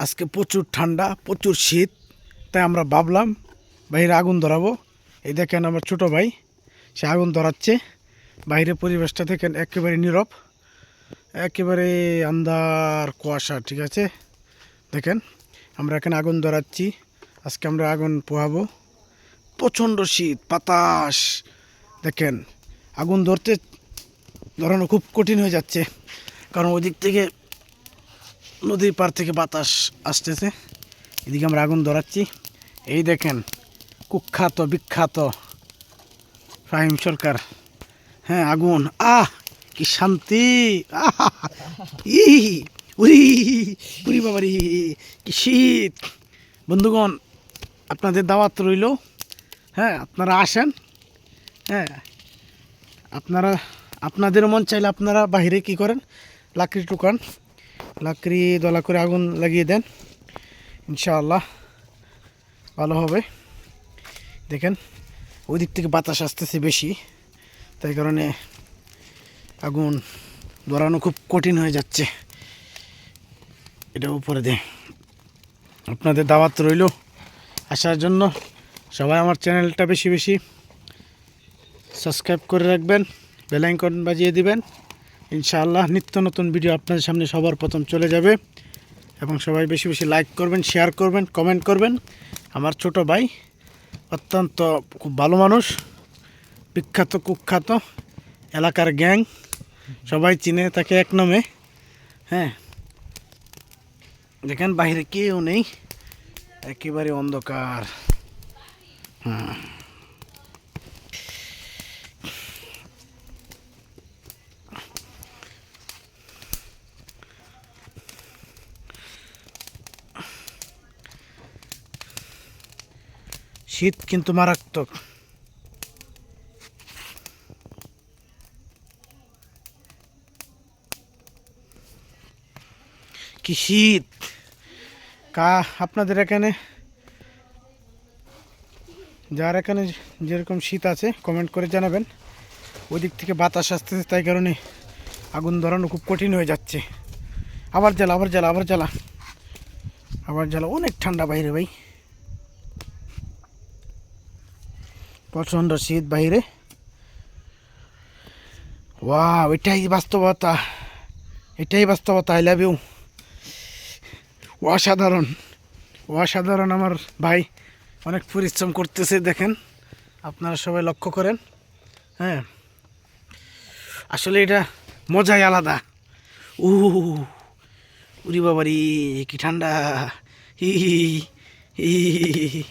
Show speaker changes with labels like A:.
A: আজকে প্রচুর ঠান্ডা, প্রচুর শীত, তাই আমরা ভাবলাম বাইরে আগুন ধরাবো। এই দেখেন আমার ছোট ভাই, সে আগুন ধরাচ্ছে। বাইরে পরিবেশটা দেখেন একেবারে নীরব, একেবারে আন্ধার কুয়াশা। ঠিক আছে, দেখেন আমরা এখানে আগুন ধরাচ্ছি। আজকে আমরা আগুন পোহাবো। প্রচণ্ড শীত, বাতাস। দেখেন আগুন ধরানো খুব কঠিন হয়ে যাচ্ছে, কারণ ওই দিক থেকে নদীর পার থেকে বাতাস আসতেছে। এদিকে আমরা আগুন ধরাচ্ছি। এই দেখেন কুখ্যাত বিখ্যাত ফাহিম সরকার। হ্যাঁ আগুন, কি শান্তি! ই উরি উরি বাবারি, কি শীত! বন্ধুগণ, আপনাদের দাওয়াত রইল। হ্যাঁ, আপনারা আসেন। হ্যাঁ, আপনাদেরও মন চাইলে আপনারা বাইরে কি করেন, লাকড়ি টুকান, লাকড়ি দলা করে আগুন লাগিয়ে দেন, ইনশাআল্লাহ ভালো হবে। দেখেন ওই দিক থেকে বাতাস আসতেছে বেশি, তাই কারণে আগুন ধরানো খুব কঠিন হয়ে যাচ্ছে। এটা উপরে দে। আপনাদের দাওয়াত রইল আসার জন্য। সবাই আমার চ্যানেলটা বেশি বেশি সাবস্ক্রাইব করে রাখবেন, বেল আইকন বাজিয়ে দিবেন। ইনশাআল্লাহ নিত্য নতুন ভিডিও আপনাদের সামনে সবার প্রথম চলে যাবে। এবং সবাই বেশি বেশি লাইক করবেন, শেয়ার করবেন, কমেন্ট করবেন। আমার ছোট ভাই অত্যন্ত খুব ভালো মানুষ, বিখ্যাত কুখ্যাত, এলাকার গ্যাং, সবাই চিনে তাকে এক নামে। হ্যাঁ, দেখেন বাইরে কেউ নেই, একেবারে অন্ধকার। হ্যাঁ, শীত কিন্তু মারাত্মক। কি শীত! আপনাদের এখানে, যার এখানে যেরকম শীত আছে কমেন্ট করে জানাবেন। ওই দিক থেকে বাতাস আসতেছে, তাই কারণে আগুন ধরানো খুব কঠিন হয়ে যাচ্ছে। আবার জ্বালা, আবার জ্বালা, আবার জ্বালা, আবার জ্বালা। অনেক ঠান্ডা বাইরে ভাই, প্রচণ্ড শীত বাইরে। ওয়াও, এটাই বাস্তবতা, এটাই বাস্তবতা। I love you. অসাধারণ, অসাধারণ। আমার ভাই অনেক পরিশ্রম করতেছে, দেখেন আপনারা সবাই লক্ষ্য করেন। হ্যাঁ, আসলে এটা মজাই আলাদা। উরি বাবারি, কি ঠান্ডা! হি হি হি।